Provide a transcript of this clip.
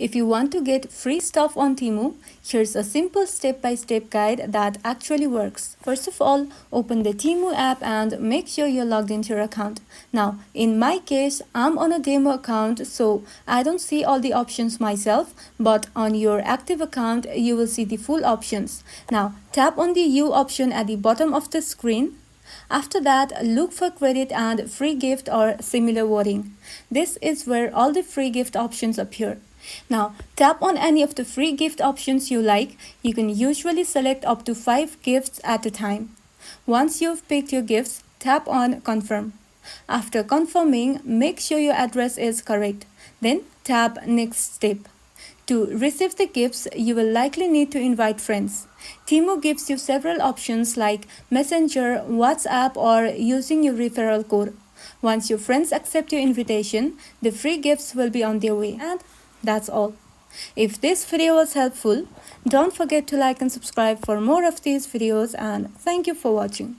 If you want to get free stuff on Temu, here's a simple step-by-step guide that actually works. First of all, open the Temu app and make sure you're logged into your account. Now, in my case, I'm on a demo account, so I don't see all the options myself, but on your active account, you will see the full options. Now, tap on the U option at the bottom of the screen. After that, look for credit and free gift or similar wording. This is where all the free gift options appear. Now, tap on any of the free gift options you like. You can usually select up to 5 gifts at a time. Once you've picked your gifts, tap on Confirm. After confirming, make sure your address is correct. Then tap Next Step. To receive the gifts, you will likely need to invite friends. Temu gives you several options like Messenger, WhatsApp, or using your referral code. Once your friends accept your invitation, the free gifts will be on their way. And that's all. If this video was helpful, don't forget to like and subscribe for more of these videos, and thank you for watching.